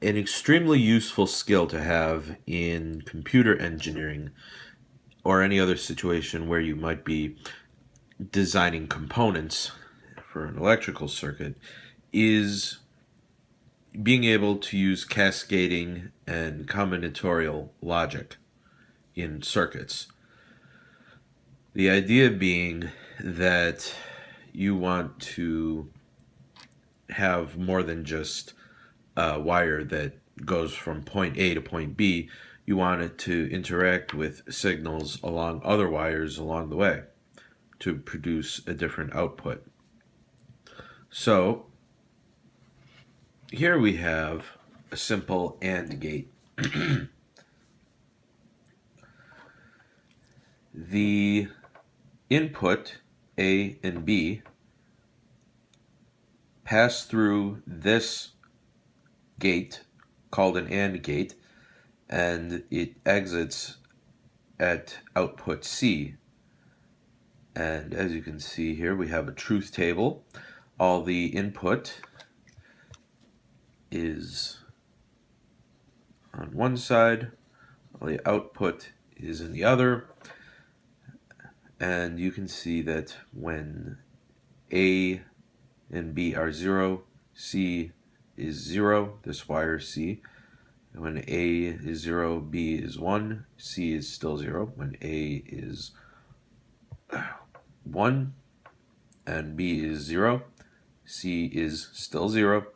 An extremely useful skill to have in computer engineering or any other situation where you might be designing components for an electrical circuit is being able to use cascading and combinatorial logic in circuits. The idea being that you want to have more than just a wire that goes from point A to point B. You want it to interact with signals along other wires along the way to produce a different output. So here we have a simple AND gate. The input A and B pass through this gate called an AND gate, and it exits at output C. And as you can see here, we have a truth table. All the input is on one side, all the output is in the other, and you can see that when A and B are 0, C is 0, this wire C. When A is 0, B is 1, C is still 0. When A is 1 and B is 0, C is still 0.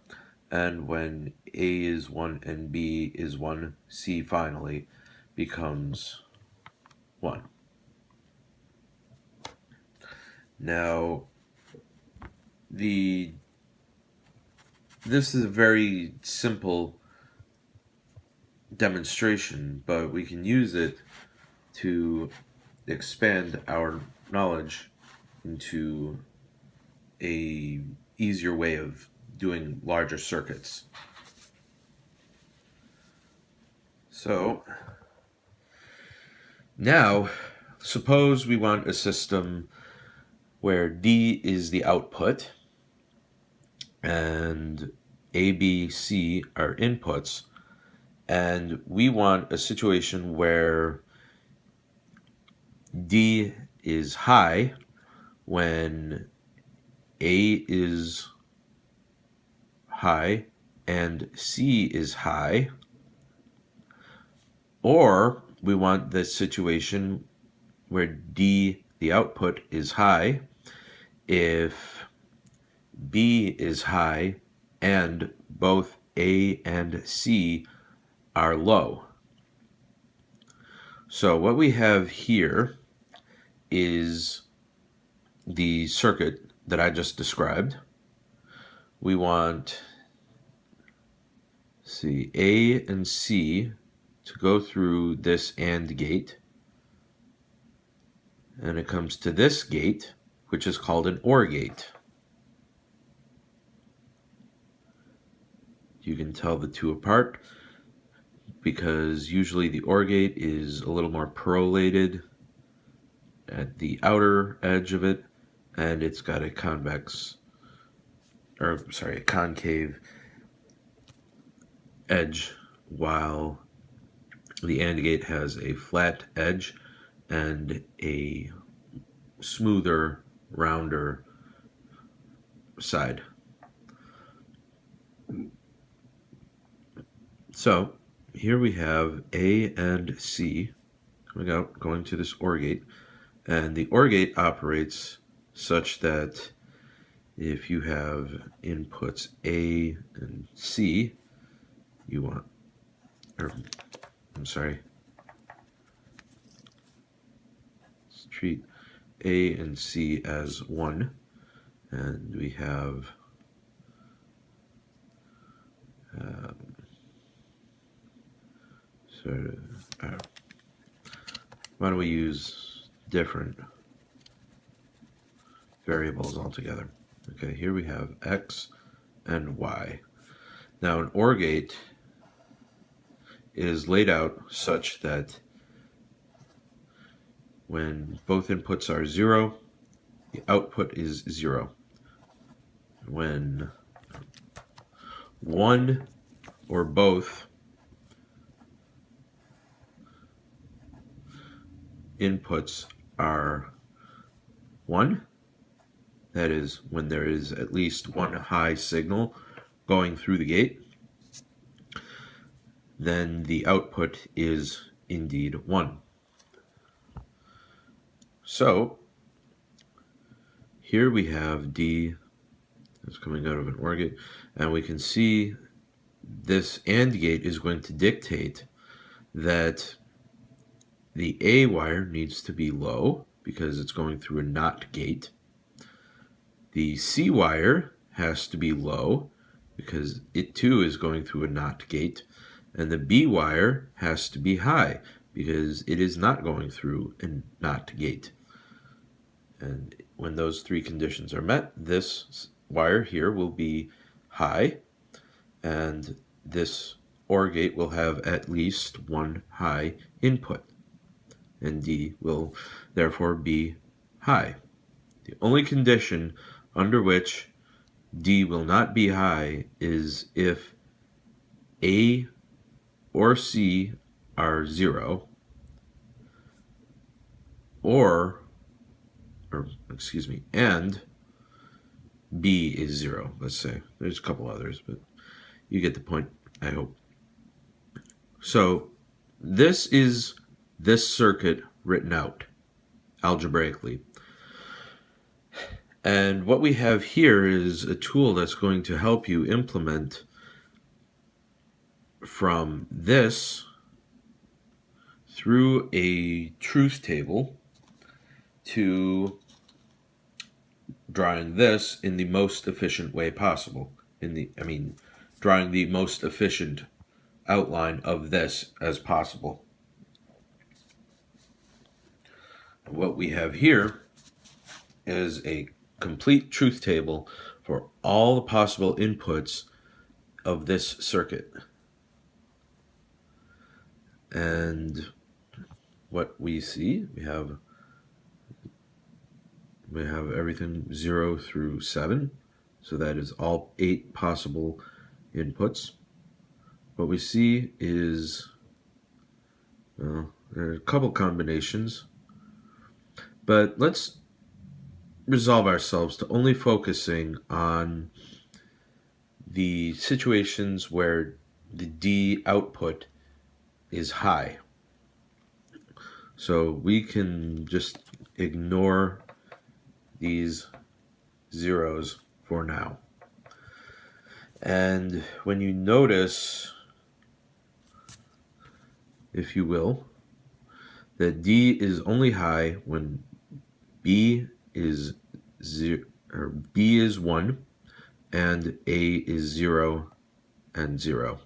And when A is 1 and B is 1, C finally becomes 1. Now, this is a very simple demonstration, but we can use it to expand our knowledge into a easier way of doing larger circuits. So now suppose we want a system where D is the output and A, B, C are inputs, and we want a situation where D is high when A is high and C is high, or we want the situation where D, the output, is high if B is high and both A and C are low. So what we have here is the circuit that I just described. We want, see, A and C to go through this AND gate, and it comes to this gate, which is called an OR gate. You can tell the two apart because usually the OR gate is a little more pearlated at the outer edge of it, and it's got a concave edge, while the AND gate has a flat edge and a smoother, rounder side. So here we have A and C going to this OR gate, and the OR gate operates such that if you have inputs A and C, let's treat A and C as 1, and we have why don't we use different variables altogether? Okay, here we have X and Y. Now an OR gate is laid out such that when both inputs are 0, the output is 0. When one or both inputs are 1, that is when there is at least one high signal going through the gate, then the output is indeed 1. So here we have D that's coming out of an OR gate, and we can see this AND gate is going to dictate that the A wire needs to be low because it's going through a NOT gate. The C wire has to be low because it too is going through a NOT gate. And the B wire has to be high because it is not going through a NOT gate. And when those three conditions are met, this wire here will be high, and this OR gate will have at least one high input, and D will therefore be high. The only condition under which D will not be high is if A or C are 0, and B is 0, let's say. There's a couple others, but you get the point, I hope. So this is this circuit written out algebraically. And what we have here is a tool that's going to help you implement from this through a truth table to drawing this in the most efficient way possible. Drawing the most efficient outline of this as possible. What we have here is a complete truth table for all the possible inputs of this circuit. And what we see, we have everything 0 through 7, so that is all 8 possible inputs. What we see is, there are a couple combinations, but let's resolve ourselves to only focusing on the situations where the D output is high. So we can just ignore these zeros for now. And when you notice, if you will, that D is only high when B is 1 and A is 0 and 0.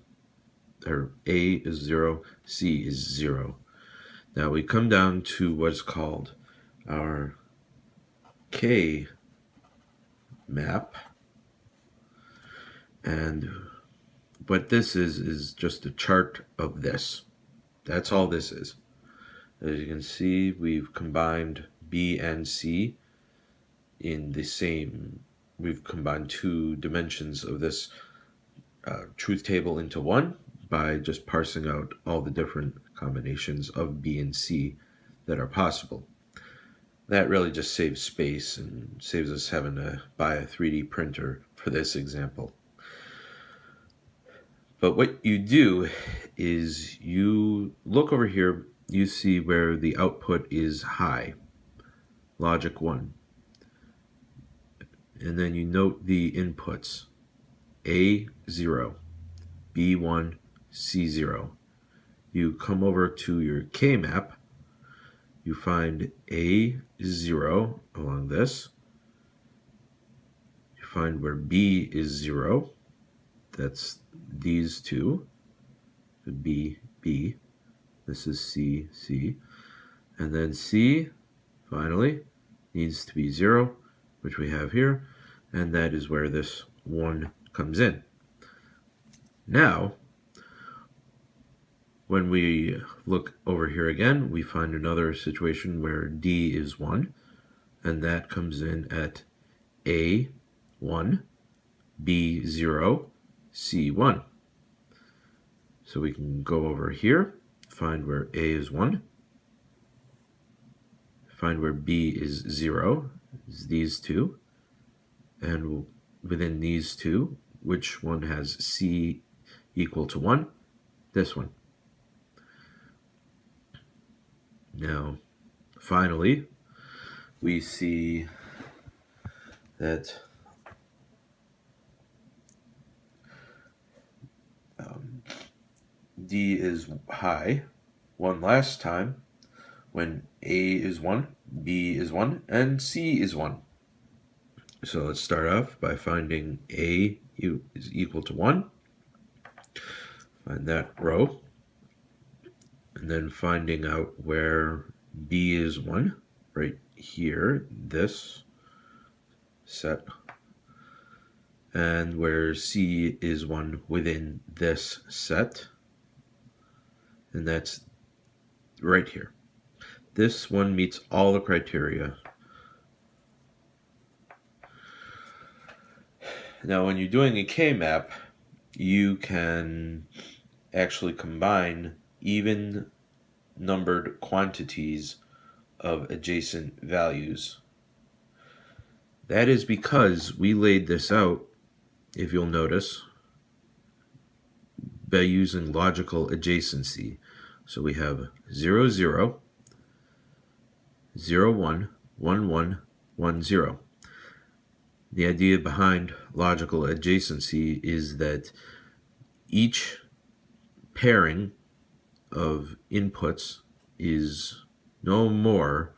Or A is 0, C is 0. Now we come down to what's called our Kmap, and what this is just a chart of this. That's all this is. As you can see, we've combined B and C in the same, we've combined two dimensions of this truth table into one by just parsing out all the different combinations of B and C that are possible. That really just saves space and saves us having to buy a 3D printer for this example. But what you do is you look over here, you see where the output is high, logic 1. And then you note the inputs, A0, B1, C0. You come over to your Kmap, you find A0 along this. You find where B is 0. That's these two. The B, B. This is C, C. And then C, finally, needs to be 0, which we have here. And that is where this 1 comes in. Now, when we look over here again, we find another situation where D is 1, and that comes in at A1, B0, C1. So we can go over here, find where A is 1, find where B is 0, is these two, and within these two, which one has C equal to 1? This one. Now, finally, we see that D is high one last time when A is 1, B is 1, and C is 1. So let's start off by finding A is equal to 1. Find that row. And then finding out where B is 1, right here, this set. And where C is 1 within this set. And that's right here. This one meets all the criteria. Now, when you're doing a Kmap, you can actually combine even numbered quantities of adjacent values. That is because we laid this out, if you'll notice, by using logical adjacency. So we have 0, 0, 0, 1, 1, 1, 1, 0. The idea behind logical adjacency is that each pairing of inputs is no more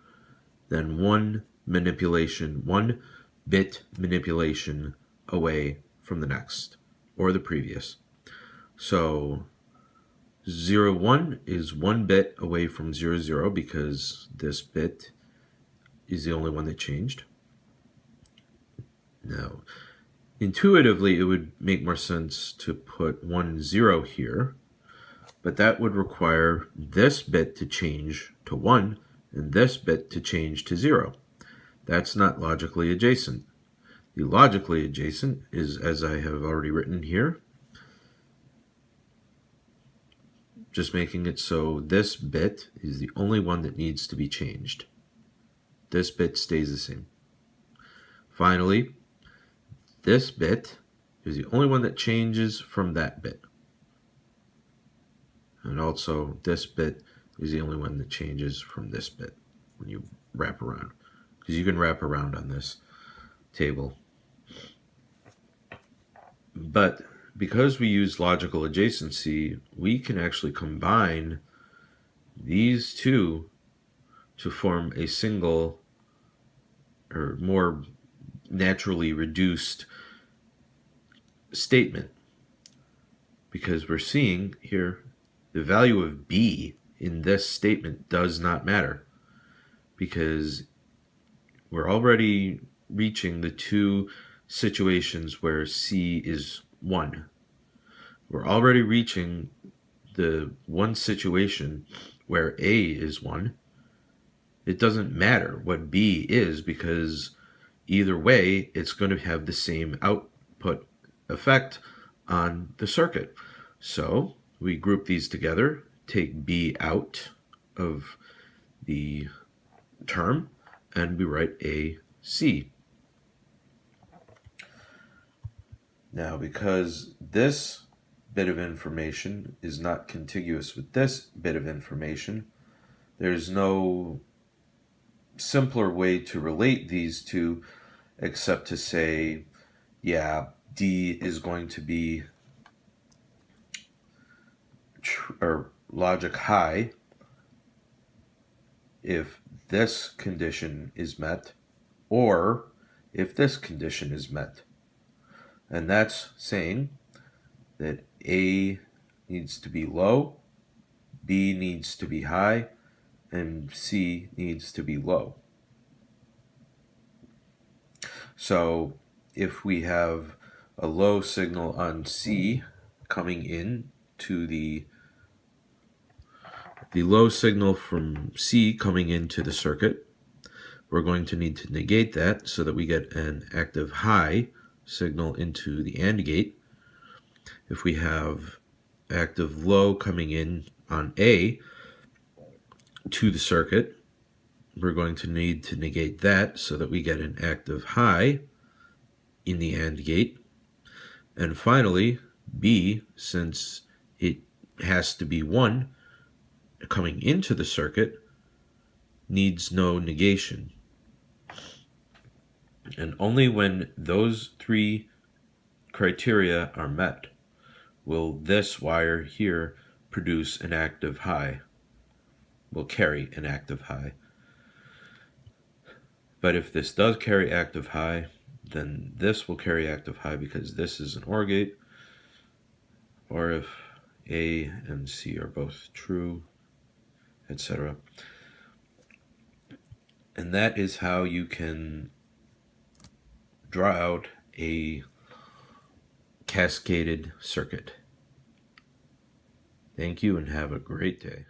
than one bit manipulation away from the next or the previous. So 0, 1 is 1 bit away from 0, 0 because this bit is the only one that changed. Now, intuitively, it would make more sense to put 1, 0 here, but that would require this bit to change to 1 and this bit to change to 0. That's not logically adjacent. The logically adjacent is, as I have already written here, just making it so this bit is the only one that needs to be changed. This bit stays the same. Finally, this bit is the only one that changes from that bit. And also, this bit is the only one that changes from this bit when you wrap around. Because you can wrap around on this table. But because we use logical adjacency, we can actually combine these two to form a single or more naturally reduced statement, because we're seeing here the value of B in this statement does not matter, because we're already reaching the two situations where C is 1. We're already reaching the one situation where A is 1. It doesn't matter what B is, because either way, it's going to have the same output effect on the circuit. So we group these together, take B out of the term, and we write AC. Now, because this bit of information is not contiguous with this bit of information, there's no simpler way to relate these two except to say, yeah, D is going to be or logic high if this condition is met, or if this condition is met. And that's saying that A needs to be low, B needs to be high, and C needs to be low. So if we have a low signal on C coming in to the low signal from C coming into the circuit, we're going to need to negate that so that we get an active high signal into the AND gate. If we have active low coming in on A to the circuit. We're going to need to negate that so that we get an active high in the AND gate. And finally, B, since it has to be 1 coming into the circuit, needs no negation. And only when those 3 criteria are met will this wire here produce an active high, will carry an active high. But if this does carry active high, then this will carry active high because this is an OR gate. Or if A and C are both true, etc. And that is how you can draw out a cascaded circuit. Thank you and have a great day.